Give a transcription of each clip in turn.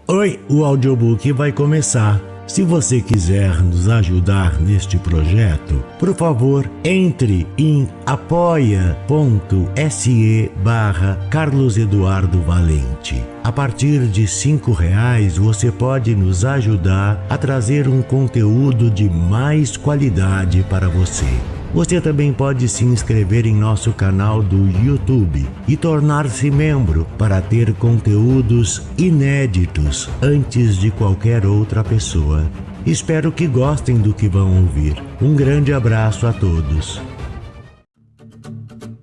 Oi, o audiobook vai começar. Se você quiser nos ajudar neste projeto, por favor, entre em apoia.se/Carlos Eduardo Valente. A partir de R$5 você pode nos ajudar a trazer um conteúdo de mais qualidade para você. Você também pode se inscrever em nosso canal do YouTube e tornar-se membro para ter conteúdos inéditos antes de qualquer outra pessoa. Espero que gostem do que vão ouvir. Um grande abraço a todos.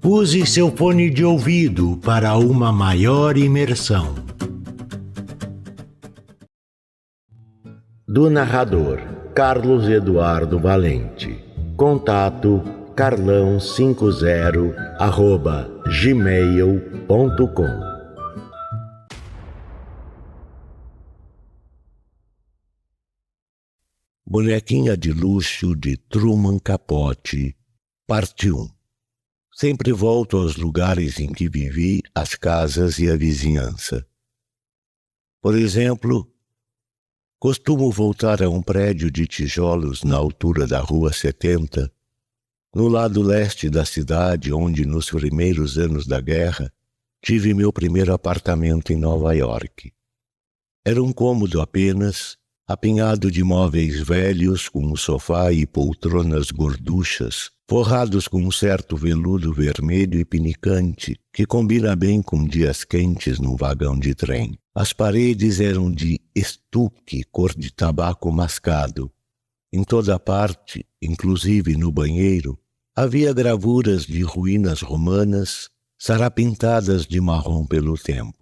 Use seu fone de ouvido para uma maior imersão. Do narrador Carlos Eduardo Valente. Contato carlão50@gmail.com. Bonequinha de luxo de Truman Capote, parte 1. Sempre volto aos lugares em que vivi, as casas e a vizinhança. Por exemplo, costumo voltar a um prédio de tijolos na altura da Rua 70, no lado leste da cidade onde, nos primeiros anos da guerra, tive meu primeiro apartamento em Nova York. Era um cômodo apenas, apinhado de móveis velhos com um sofá e poltronas gorduchas, forrados com um certo veludo vermelho e pinicante que combina bem com dias quentes num vagão de trem. As paredes eram de estuque cor de tabaco mascado. Em toda parte, inclusive no banheiro, havia gravuras de ruínas romanas sarapintadas de marrom pelo tempo.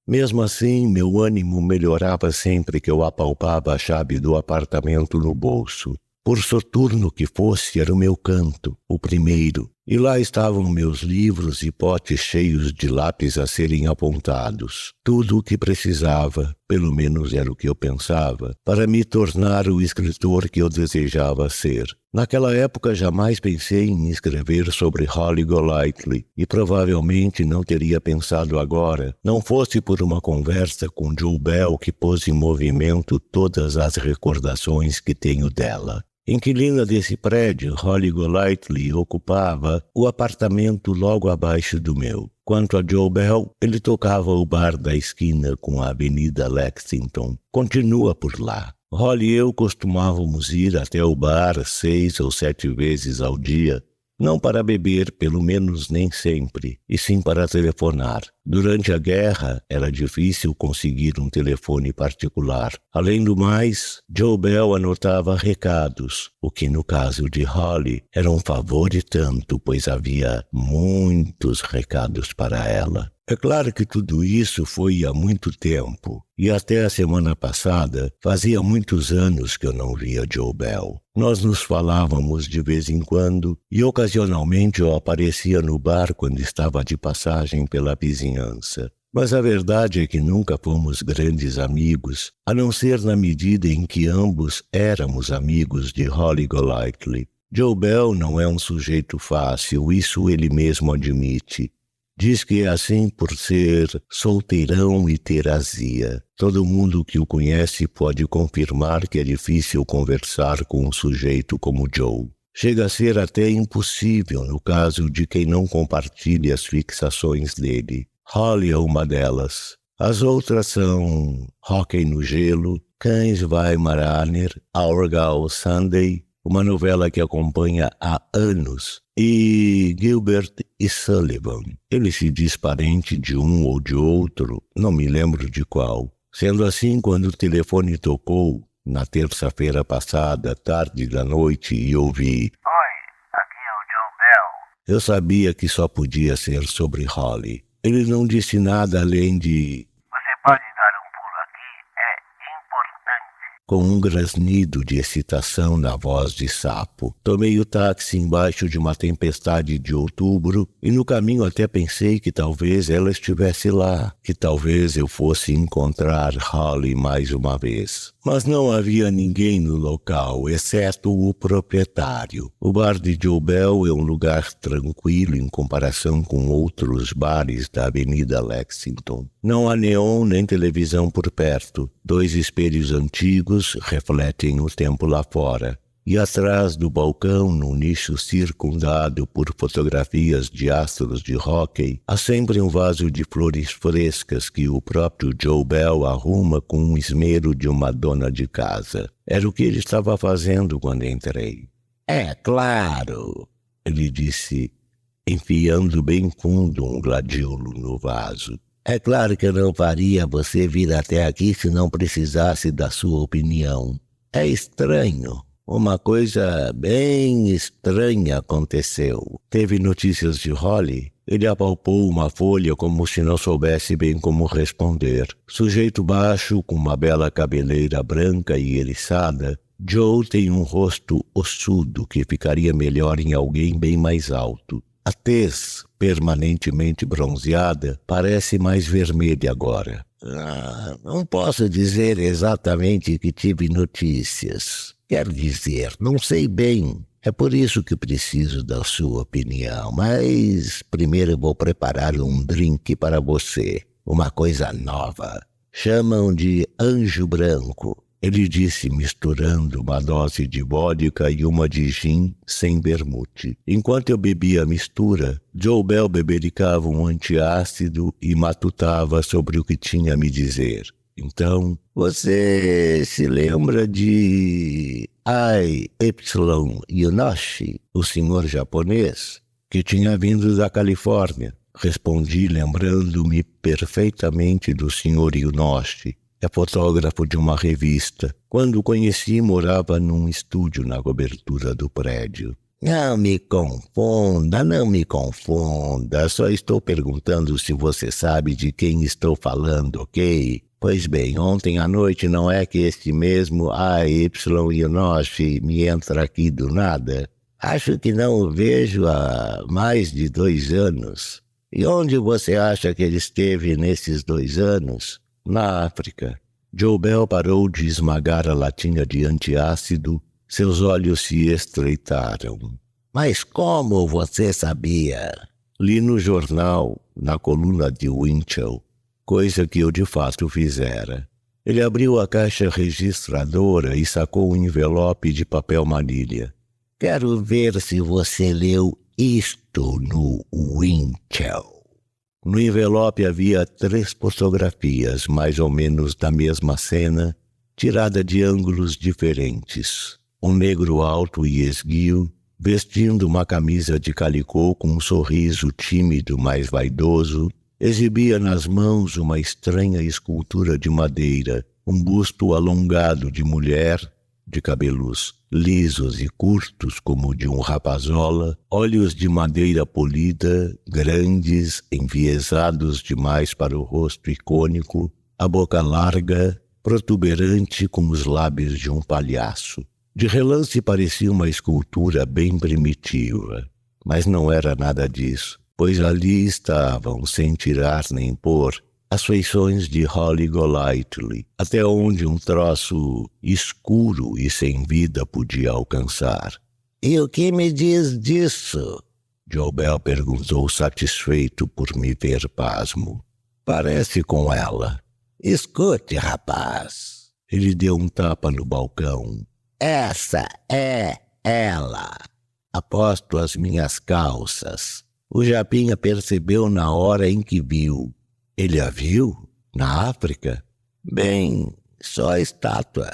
Mesmo assim, meu ânimo melhorava sempre que eu apalpava a chave do apartamento no bolso. Por soturno que fosse, era o meu canto, o primeiro, e lá estavam meus livros e potes cheios de lápis a serem apontados. Tudo o que precisava, pelo menos era o que eu pensava, para me tornar o escritor que eu desejava ser. Naquela época jamais pensei em escrever sobre Holly Golightly e provavelmente não teria pensado agora, não fosse por uma conversa com Joe Bell que pôs em movimento todas as recordações que tenho dela. Inquilina desse prédio, Holly Golightly ocupava o apartamento logo abaixo do meu. Quanto a Joe Bell, ele tocava o bar da esquina com a Avenida Lexington. Continua por lá. Holly e eu costumávamos ir até o bar 6 ou 7 vezes ao dia, não para beber, pelo menos nem sempre, e sim para telefonar. Durante a guerra, era difícil conseguir um telefone particular. Além do mais, Joe Bell anotava recados, o que no caso de Holly era um favor e tanto, pois havia muitos recados para ela. É claro que tudo isso foi há muito tempo, e até a semana passada fazia muitos anos que eu não via Joe Bell. Nós nos falávamos de vez em quando, e ocasionalmente eu aparecia no bar quando estava de passagem pela vizinhança. Mas a verdade é que nunca fomos grandes amigos, a não ser na medida em que ambos éramos amigos de Holly Golightly. Joe Bell não é um sujeito fácil, isso ele mesmo admite. Diz que é assim por ser solteirão e ter azia. Todo mundo que o conhece pode confirmar que é difícil conversar com um sujeito como Joe. Chega a ser até impossível no caso de quem não compartilhe as fixações dele. Holly é uma delas. As outras são Hóquei no Gelo, Cães Weimaraner, Our Gal Sunday, uma novela que acompanha há anos, e Gilbert e Sullivan. Ele se diz parente de um ou de outro, não me lembro de qual. Sendo assim, quando o telefone tocou, na terça-feira passada, tarde da noite, e ouvi: Oi, aqui é o Joe Bell. Eu sabia que só podia ser sobre Holly. Ele não disse nada além de: Você pode dar um pulo aqui? É importante. com um grasnido de excitação na voz de sapo. Tomei o táxi embaixo de uma tempestade de outubro e no caminho até pensei que talvez ela estivesse lá, que talvez eu fosse encontrar Holly mais uma vez. Mas não havia ninguém no local, exceto o proprietário. O bar de Joe Bell é um lugar tranquilo em comparação com outros bares da Avenida Lexington. Não há neon nem televisão por perto. 2 espelhos antigos refletem o tempo lá fora. E atrás do balcão, num nicho circundado por fotografias de astros de hóquei, há sempre um vaso de flores frescas que o próprio Joe Bell arruma com um esmero de uma dona de casa. Era o que ele estava fazendo quando entrei. É claro, ele disse, enfiando bem fundo um gladiolo no vaso. É claro que eu não faria você vir até aqui se não precisasse da sua opinião. É estranho. Uma coisa bem estranha aconteceu. Teve notícias de Holly? Ele apalpou uma folha como se não soubesse bem como responder. Sujeito baixo, com uma bela cabeleira branca e eriçada, Joe tem um rosto ossudo que ficaria melhor em alguém bem mais alto. A tez, permanentemente bronzeada, parece mais vermelha agora. Não posso dizer exatamente que tive notícias. Quero dizer, não sei bem. É por isso que preciso da sua opinião. Mas primeiro eu vou preparar um drink para você. Uma coisa nova. Chamam de Anjo Branco. Ele disse misturando uma dose de vodka e uma de gin sem vermute. Enquanto eu bebia a mistura, Joe Bell bebericava um antiácido e matutava sobre o que tinha a me dizer. Então, você se lembra de I.Y. Yunoshi, o senhor japonês, que tinha vindo da Califórnia? Respondi lembrando-me perfeitamente do senhor Yunoshi. É fotógrafo de uma revista. Quando o conheci, morava num estúdio na cobertura do prédio. Não me confunda. Só estou perguntando se você sabe de quem estou falando, ok? Pois bem, ontem à noite não é que este mesmo A.Y. Yunoshi me entra aqui do nada? Acho que não o vejo há mais de 2 anos. E onde você acha que ele esteve nesses 2 anos? Na África. Joe Bell parou de esmagar a latinha de antiácido. Seus olhos se estreitaram. Mas como você sabia? Li no jornal, na coluna de Winchell, coisa que eu de fato fizera. Ele abriu a caixa registradora e sacou um envelope de papel manilha. Quero ver se você leu isto no Winchell. No envelope havia 3 fotografias, mais ou menos da mesma cena, tirada de ângulos diferentes. Um negro alto e esguio, vestindo uma camisa de calicô com um sorriso tímido, mas vaidoso, exibia nas mãos uma estranha escultura de madeira, um busto alongado de mulher, de cabelos lisos e curtos como o de um rapazola, olhos de madeira polida, grandes, enviesados demais para o rosto icônico, a boca larga, protuberante como os lábios de um palhaço. De relance parecia uma escultura bem primitiva, mas não era nada disso, pois ali estavam, sem tirar nem pôr, as feições de Holly Golightly, até onde um troço escuro e sem vida podia alcançar. E o que me diz disso? Joe Bell perguntou, satisfeito por me ver pasmo. Parece com ela. Escute, rapaz. Ele deu um tapa no balcão. Essa é ela. Aposto as minhas calças. O Japinha percebeu na hora em que viu. Ele a viu? Na África? Bem, só a estátua.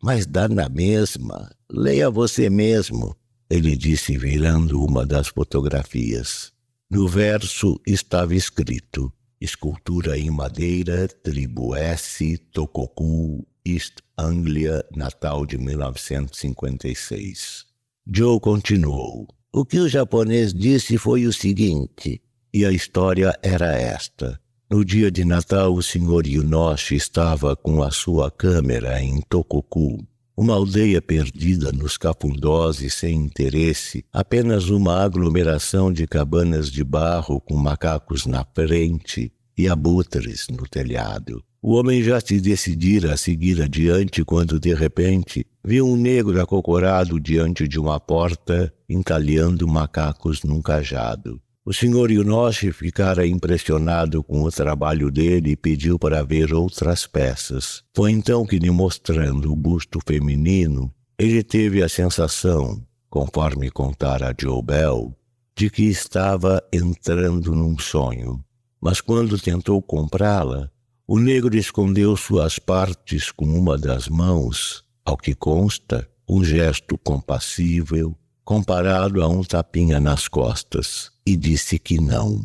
Mas dá na mesma. Leia você mesmo, ele disse virando uma das fotografias. No verso estava escrito: escultura em madeira, tribo S, Tokoku, East Anglia, Natal de 1956. Joe continuou. O que o japonês disse foi o seguinte, e a história era esta. No dia de Natal, o Sr. Yunoshi estava com a sua câmera em Tokoku, uma aldeia perdida nos cafundós e sem interesse, apenas uma aglomeração de cabanas de barro com macacos na frente e abutres no telhado. O homem já se decidira a seguir adiante quando, de repente, viu um negro acocorado diante de uma porta, entalhando macacos num cajado. O Sr. Yunoshi ficara impressionado com o trabalho dele e pediu para ver outras peças. Foi então que, lhe mostrando o busto feminino, ele teve a sensação, conforme contara Joe Bell, de que estava entrando num sonho. Mas quando tentou comprá-la, o negro escondeu suas partes com uma das mãos, ao que consta, um gesto compassível, comparado a um tapinha nas costas, e disse que não.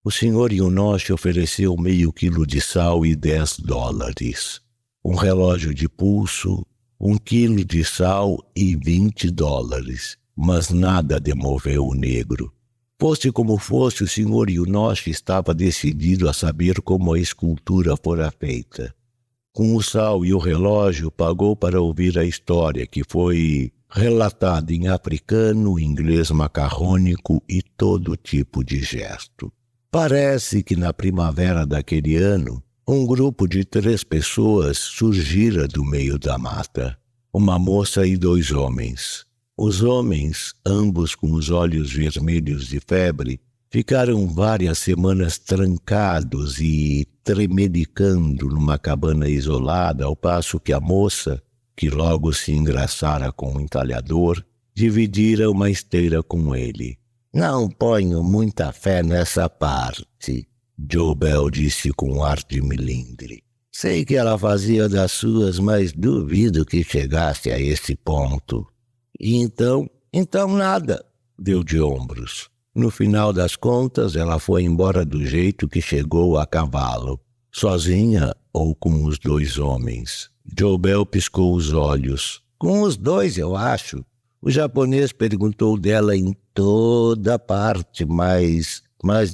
O Sr. Yunoshi ofereceu meio quilo de sal e $10, um relógio de pulso, 1 quilo de sal e $20, mas nada demoveu o negro. Fosse como fosse, o Sr. Yunoshi estava decidido a saber como a escultura fora feita. Com o sal e o relógio, pagou para ouvir a história, que foi relatada em africano, inglês macarrônico e todo tipo de gesto. Parece que na primavera daquele ano, um grupo de 3 pessoas surgira do meio da mata. Uma moça e 2 homens. Os homens, ambos com os olhos vermelhos de febre, ficaram várias semanas trancados e tremelicando numa cabana isolada, ao passo que a moça, que logo se engraçara com o entalhador, dividira uma esteira com ele. Não ponho muita fé nessa parte, Joe Bell disse com ar de melindre. Sei que ela fazia das suas, mas duvido que chegasse a esse ponto. Então nada, deu de ombros. No final das contas, ela foi embora do jeito que chegou a cavalo, sozinha ou com os 2 homens. Joe Bell piscou os olhos. Com os 2, eu acho. O japonês perguntou dela em toda parte, mas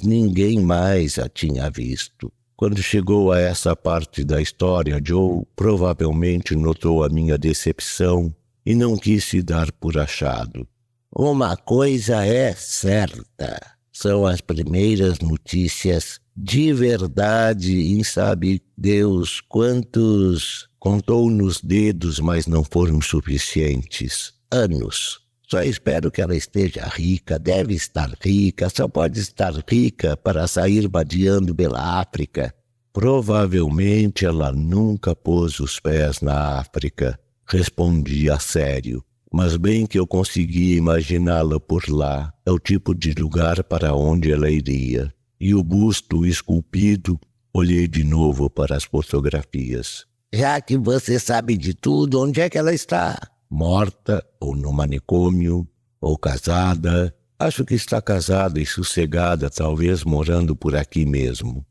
ninguém mais a tinha visto. Quando chegou a essa parte da história, Joe provavelmente notou a minha decepção e não quis se dar por achado. Uma coisa é certa, são as primeiras notícias de verdade em sabe Deus quantos, contou nos dedos, mas não foram suficientes, anos. Só espero que ela esteja rica, deve estar rica, só pode estar rica para sair vadiando pela África. Provavelmente ela nunca pôs os pés na África, respondi a sério. Mas bem que eu conseguia imaginá-la por lá, é o tipo de lugar para onde ela iria. E o busto esculpido, olhei de novo para as fotografias. Já que você sabe de tudo, onde é que ela está? Morta, ou no manicômio, ou casada? Acho que está casada e sossegada, talvez morando por aqui mesmo.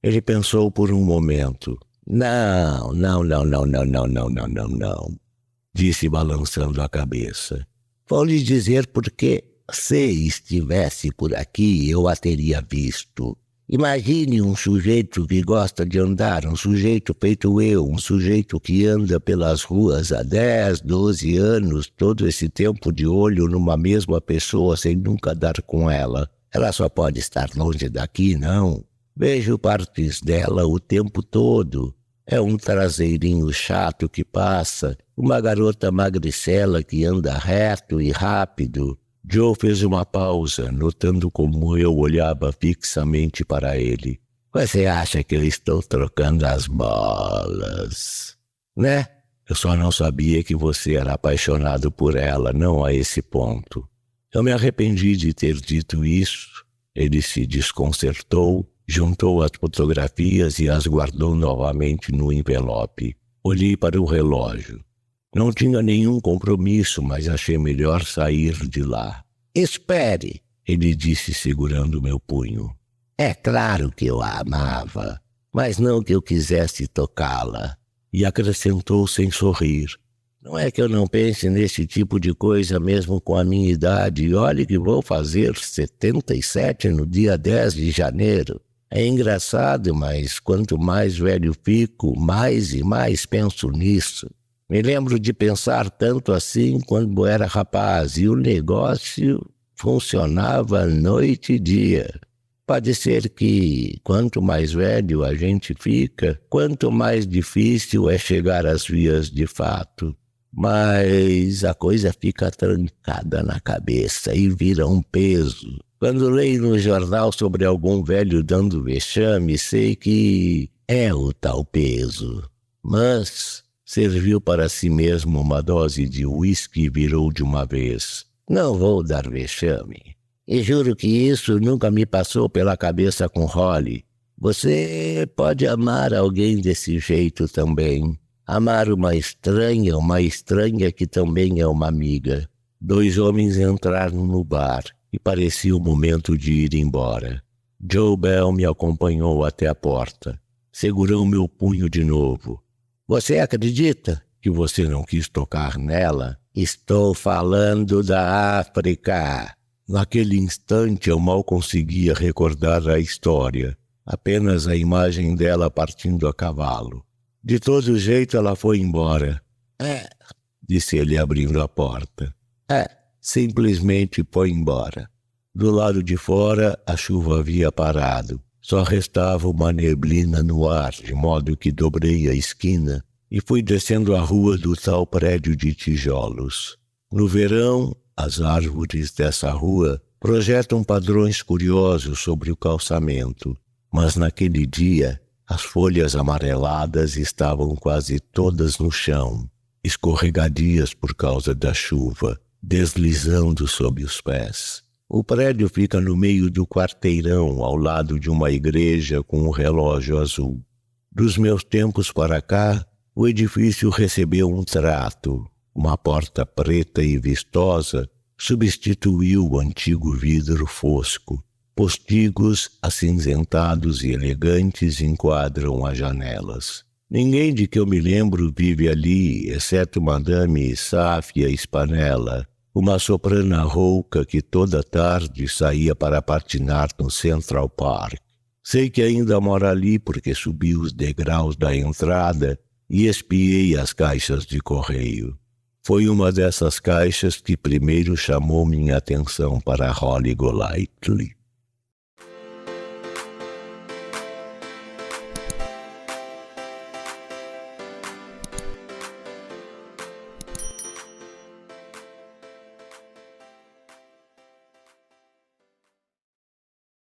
Ele pensou por um momento. Não, disse balançando a cabeça. Vou lhe dizer por quê. Se estivesse por aqui, eu a teria visto. Imagine um sujeito que gosta de andar, um sujeito feito eu, um sujeito que anda pelas ruas há 10, 12 anos, todo esse tempo de olho numa mesma pessoa sem nunca dar com ela. Ela só pode estar longe daqui, não? Vejo partes dela o tempo todo. É um traseirinho chato que passa, uma garota magricela que anda reto e rápido. Joe fez uma pausa, notando como eu olhava fixamente para ele. Você acha que eu estou trocando as bolas? Né? Eu só não sabia que você era apaixonado por ela, não a esse ponto. Eu me arrependi de ter dito isso. Ele se desconcertou, juntou as fotografias e as guardou novamente no envelope. Olhei para o relógio. Não tinha nenhum compromisso, mas achei melhor sair de lá. Espere, ele disse segurando meu punho. É claro que eu a amava, mas não que eu quisesse tocá-la. E acrescentou sem sorrir. Não é que eu não pense nesse tipo de coisa mesmo com a minha idade. Olhe que vou fazer 77 no dia 10 de janeiro. É engraçado, mas quanto mais velho fico, mais e mais penso nisso. Me lembro de pensar tanto assim quando era rapaz e o negócio funcionava noite e dia. Pode ser que, quanto mais velho a gente fica, quanto mais difícil é chegar às vias de fato. Mas a coisa fica trancada na cabeça e vira um peso. Quando leio no jornal sobre algum velho dando vexame, sei que é o tal peso. Mas serviu para si mesmo uma dose de uísque e virou de uma vez. Não vou dar vexame. E juro que isso nunca me passou pela cabeça com Holly. Você pode amar alguém desse jeito também. Amar uma estranha que também é uma amiga. 2 homens entraram no bar e parecia o momento de ir embora. Joe Bell me acompanhou até a porta. Segurou meu punho de novo. Você acredita que você não quis tocar nela? Estou falando da África. Naquele instante eu mal conseguia recordar a história, apenas a imagem dela partindo a cavalo. De todo jeito ela foi embora. Disse ele abrindo a porta. Simplesmente foi embora. Do lado de fora a chuva havia parado. Só restava uma neblina no ar, de modo que dobrei a esquina e fui descendo a rua do tal prédio de tijolos. No verão, as árvores dessa rua projetam padrões curiosos sobre o calçamento, mas naquele dia as folhas amareladas estavam quase todas no chão, escorregadias por causa da chuva, deslizando sob os pés. O prédio fica no meio do quarteirão, ao lado de uma igreja com um relógio azul. Dos meus tempos para cá, o edifício recebeu um trato. Uma porta preta e vistosa substituiu o antigo vidro fosco. Postigos acinzentados e elegantes enquadram as janelas. Ninguém de que eu me lembro vive ali, exceto Madame Sáfia Spanella, uma soprana rouca que toda tarde saía para patinar no Central Park. Sei que ainda mora ali porque subi os degraus da entrada e espiei as caixas de correio. Foi uma dessas caixas que primeiro chamou minha atenção para Holly Golightly.